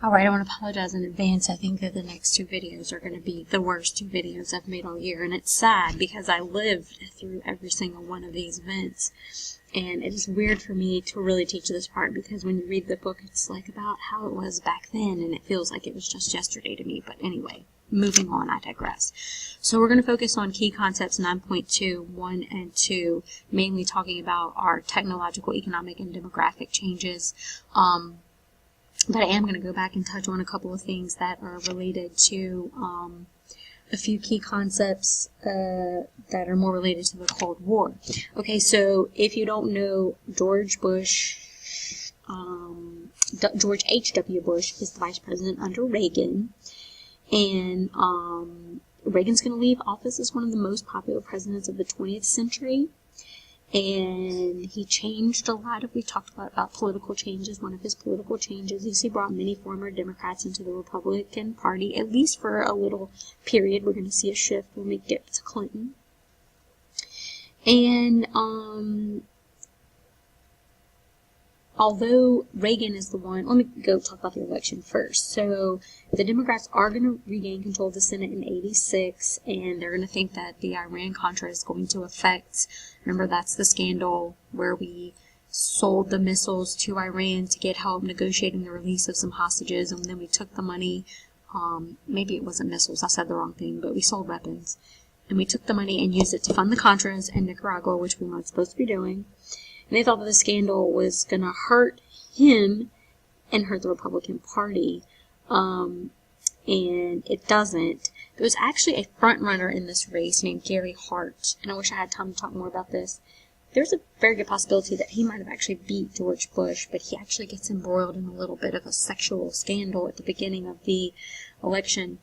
Alright, I want to apologize in advance. I think that the next two videos are going to be the worst two videos I've made all year, and it's sad because I lived through every single one of these events, and it is weird for me to really teach this part because when you read the book, it's like about how it was back then, and it feels like it was just yesterday to me. But anyway, moving on, I digress. So we're going to focus on key concepts 9.2, 1 and 2, mainly talking about our technological, economic, and demographic changes. But I am going to go back and touch on a couple of things that are related to a few key concepts that are more related to the Cold War. Okay, so if you don't know, George H.W. Bush is the vice president under Reagan, and Reagan's going to leave office as one of the most popular presidents of the 20th century. And he changed a lot of, we talked about political changes. One of his political changes is he brought many former Democrats into the Republican Party, at least for a little period. We're going to see a shift when we get to Clinton. And although Reagan is the one, let me go talk about the election first. So the Democrats are going to regain control of the Senate in '86, and they're going to think that the Iran-Contra is going to affect, remember that's the scandal where we sold the missiles to Iran to get help negotiating the release of some hostages, and then we took the money, maybe it wasn't missiles, I said the wrong thing, but we sold weapons, and we took the money and used it to fund the Contras in Nicaragua, which we weren't supposed to be doing. And they thought that the scandal was going to hurt him and hurt the Republican Party, and it doesn't. There was actually a front runner in this race named Gary Hart, and I wish I had time to talk more about this. There's a very good possibility that he might have actually beat George Bush, but he actually gets embroiled in a little bit of a sexual scandal at the beginning of the election,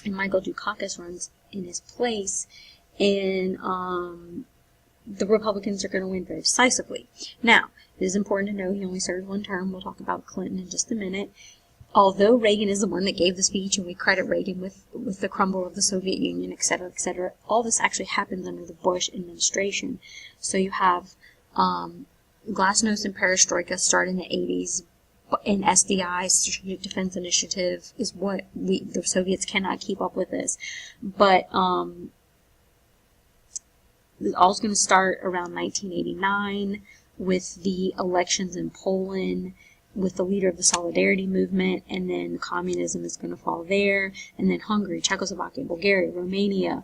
and Michael Dukakis runs in his place, and the Republicans are going to win very decisively. Now, it is important to know he only served one term. We'll talk about Clinton in just a minute. Although Reagan is the one that gave the speech, and we credit Reagan with the crumble of the Soviet Union, etc., all this actually happens under the Bush administration. So you have Glasnost and Perestroika start in the 80s, and SDI, Strategic Defense Initiative, is what the Soviets cannot keep up with this. But all's going to start around 1989 with the elections in Poland, with the leader of the Solidarity movement, and then communism is going to fall there, and then Hungary, Czechoslovakia, Bulgaria, Romania,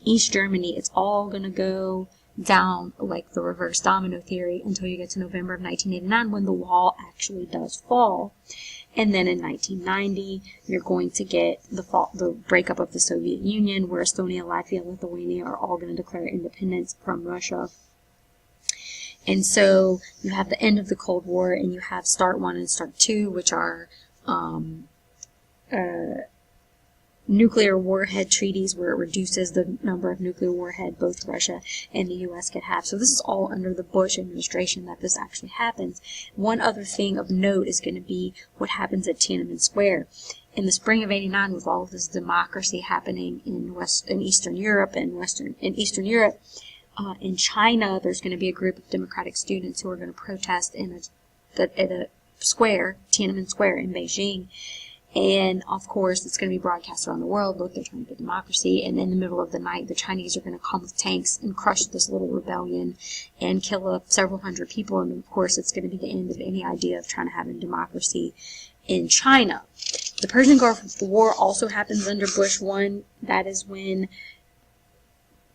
East Germany. It's all going to go down like the reverse domino theory until you get to November of 1989 when the wall actually does fall. And then in 1990, you're going to get the breakup of the Soviet Union, where Estonia, Latvia, and Lithuania are all going to declare independence from Russia. And so you have the end of the Cold War, and you have START 1 and START 2, which are nuclear warhead treaties where it reduces the number of nuclear warhead both Russia and the U.S. could have. So this is all under the Bush administration that this actually happens. One other thing of note is going to be what happens at Tiananmen Square. In the spring of '89, with all of this democracy happening in Eastern Europe, in China, there's going to be a group of democratic students who are going to protest at a square, Tiananmen Square in Beijing. And, of course, it's going to be broadcast around the world. Look, they're trying to get democracy. And in the middle of the night, the Chinese are going to come with tanks and crush this little rebellion and kill several hundred people. And, of course, it's going to be the end of any idea of trying to have a democracy in China. The Persian Gulf War also happens under Bush 1. That is when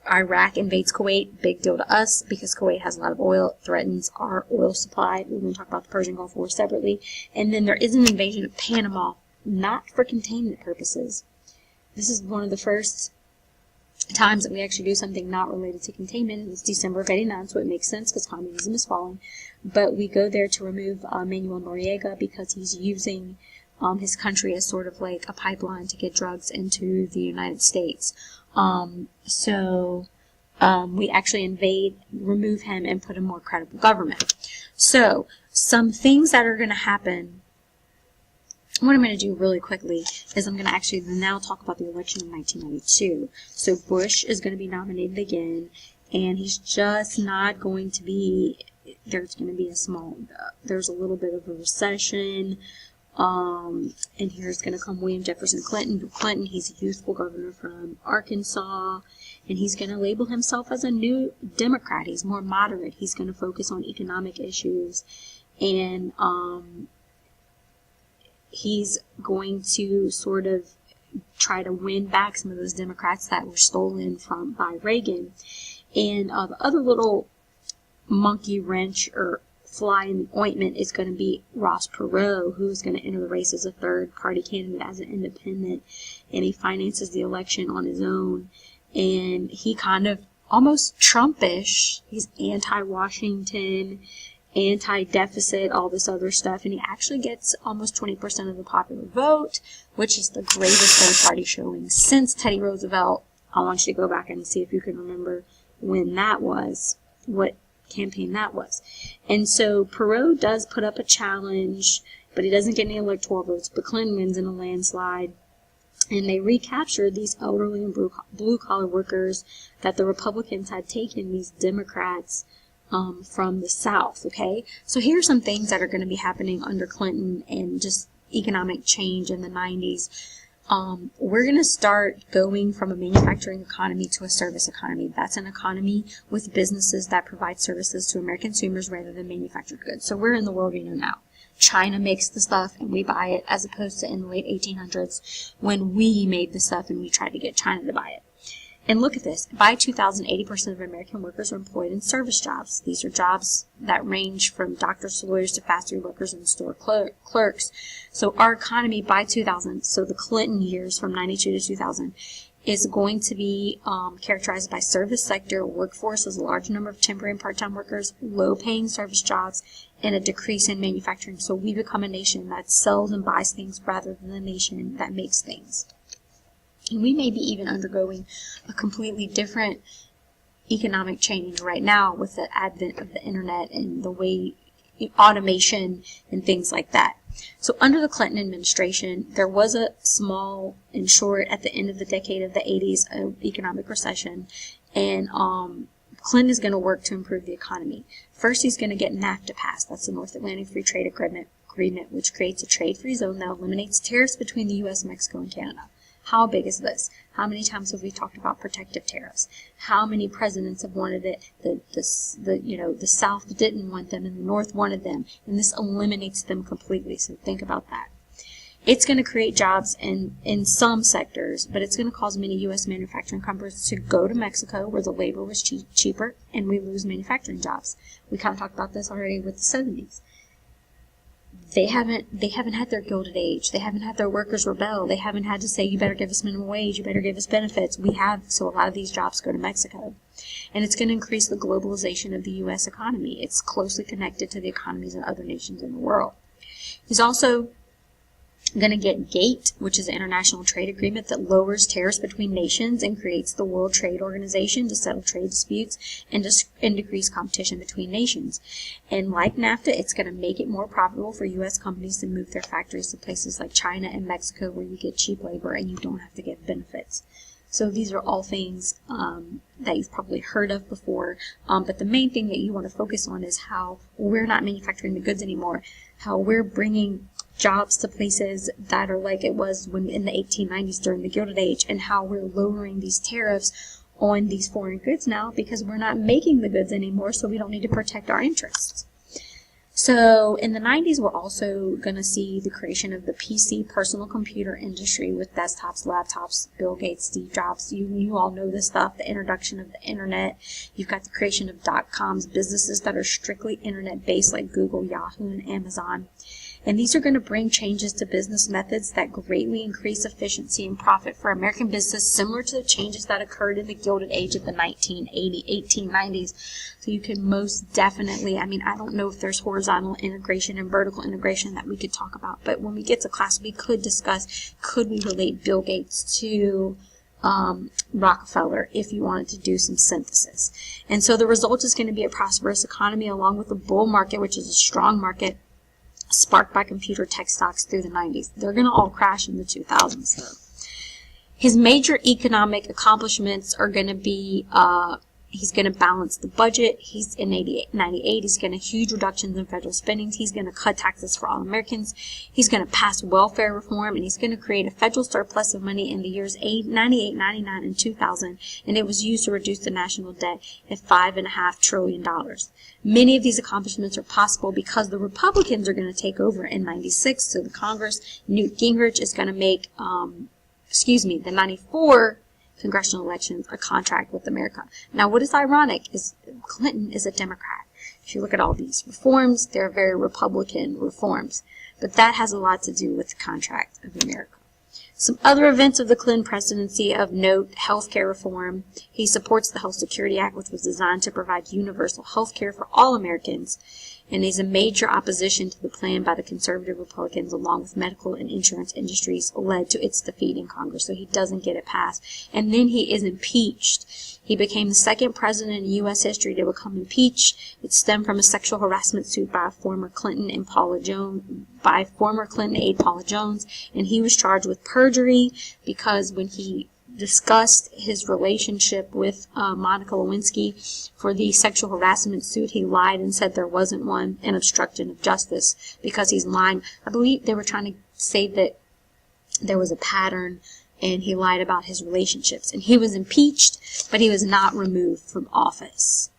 Iraq invades Kuwait. Big deal to us because Kuwait has a lot of oil. It threatens our oil supply. We're going to talk about the Persian Gulf War separately. And then there is an invasion of Panama, not for containment purposes. This is one of the first times that we actually do something not related to containment. It's December of '89, so it makes sense because communism is falling. But we go there to remove Manuel Noriega because he's using his country as sort of like a pipeline to get drugs into the United States. We actually remove him, and put a more credible government. So, some things that are going to happen. What I'm going to do really quickly is I'm going to actually now talk about the election of 1992. So Bush is going to be nominated again, and he's just not going to be, there's going to be there's a little bit of a recession. And here's going to come William Jefferson Clinton. Bill Clinton, he's a youthful governor from Arkansas, and he's going to label himself as a new Democrat. He's more moderate. He's going to focus on economic issues, and he's going to sort of try to win back some of those Democrats that were stolen from by Reagan. And the other little monkey wrench or fly in the ointment is going to be Ross Perot, who's going to enter the race as a third-party candidate, as an independent, and he finances the election on his own. And he kind of almost Trumpish. He's anti-Washington, anti-deficit, all this other stuff, and he actually gets almost 20% of the popular vote, which is the greatest third-party showing since Teddy Roosevelt. I want you to go back and see if you can remember when that was, what campaign that was. And so Perot does put up a challenge, but he doesn't get any electoral votes, but Clinton wins in a landslide. And they recaptured these elderly and blue-collar workers that the Republicans had taken, these Democrats, from the South, okay? So here are some things that are going to be happening under Clinton and just economic change in the 90s. We're going to start going from a manufacturing economy to a service economy. That's an economy with businesses that provide services to American consumers rather than manufactured goods. So we're in the world we know now. China makes the stuff and we buy it, as opposed to in the late 1800s when we made the stuff and we tried to get China to buy it. And look at this. By 2000, 80% of American workers are employed in service jobs. These are jobs that range from doctors to lawyers to fast food workers and store clerks. So our economy by 2000, so the Clinton years from 92 to 2000, is going to be characterized by service sector workforce as a large number of temporary and part-time workers, low-paying service jobs, and a decrease in manufacturing. So we become a nation that sells and buys things rather than a nation that makes things. And we may be even undergoing a completely different economic change right now with the advent of the internet and the way automation and things like that. So under the Clinton administration, there was a small and short at the end of the decade of the 80s economic recession, and Clinton is going to work to improve the economy. First, he's going to get NAFTA passed. That's the North Atlantic Free Trade Agreement, which creates a trade-free zone that eliminates tariffs between the U.S., Mexico, and Canada. How big is this? How many times have we talked about protective tariffs? How many presidents have wanted it? The South didn't want them and the North wanted them, and this eliminates them completely. So think about that. It's going to create jobs in some sectors, but it's going to cause many U.S. manufacturing companies to go to Mexico where the labor was cheaper, and we lose manufacturing jobs. We kind of talked about this already with the 70s. They haven't had their Gilded Age. They haven't had their workers rebel. They haven't had to say, you better give us minimum wage, you better give us benefits. We have, so a lot of these jobs go to Mexico. And it's going to increase the globalization of the U.S. economy. It's closely connected to the economies of other nations in the world. He's also going to get GATT, which is an international trade agreement that lowers tariffs between nations and creates the World Trade Organization to settle trade disputes and decrease competition between nations. And like NAFTA, it's going to make it more profitable for U.S. companies to move their factories to places like China and Mexico where you get cheap labor and you don't have to get benefits. So these are all things that you've probably heard of before, but the main thing that you want to focus on is how we're not manufacturing the goods anymore, how we're bringing jobs to places that are like it was when in the 1890s during the Gilded Age, and how we're lowering these tariffs on these foreign goods now because we're not making the goods anymore, so we don't need to protect our interests. So in the 90s, we're also going to see the creation of the PC personal computer industry with desktops, laptops, Bill Gates, Steve Jobs. You all know this stuff, the introduction of the internet. You've got the creation of .coms, businesses that are strictly internet-based like Google, Yahoo, and Amazon. And these are going to bring changes to business methods that greatly increase efficiency and profit for American business, similar to the changes that occurred in the Gilded Age of the 1890s. So you can most definitely, I don't know if there's horizontal integration and vertical integration that we could talk about, but when we get to class, we could discuss, could we relate Bill Gates to Rockefeller if you wanted to do some synthesis. And so the result is going to be a prosperous economy along with a bull market, which is a strong market, sparked by computer tech stocks through the 90s. They're going to all crash in the 2000s, though. His major economic accomplishments are going to be He's going to balance the budget. He's in 98. He's going to huge reductions in federal spending. He's going to cut taxes for all Americans. He's going to pass welfare reform, and he's going to create a federal surplus of money in the years 98, 99, and 2000, and it was used to reduce the national debt at $5.5 trillion. Many of these accomplishments are possible because the Republicans are going to take over in 96. So the Congress, Newt Gingrich is going to make, the 94 congressional elections a contract with America. Now, what is ironic is Clinton is a Democrat. If you look at all these reforms, they're very Republican reforms. But that has a lot to do with the contract of America. Some other events of the Clinton presidency of note: health care reform. He supports the Health Security Act, which was designed to provide universal health care for all Americans. And he's a major opposition to the plan by the conservative Republicans, along with medical and insurance industries, led to its defeat in Congress. So he doesn't get it passed. And then he is impeached. He became the second president in U.S. history to become impeached. It stemmed from a sexual harassment suit by former Clinton aide Paula Jones, and he was charged with perjury because when he discussed his relationship with Monica Lewinsky for the sexual harassment suit, he lied and said there wasn't one, and obstruction of justice because he's lying. I believe they were trying to say that there was a pattern, and he lied about his relationships. And he was impeached, but he was not removed from office.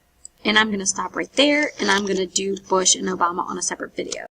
And I'm going to stop right there, and I'm going to do Bush and Obama on a separate video.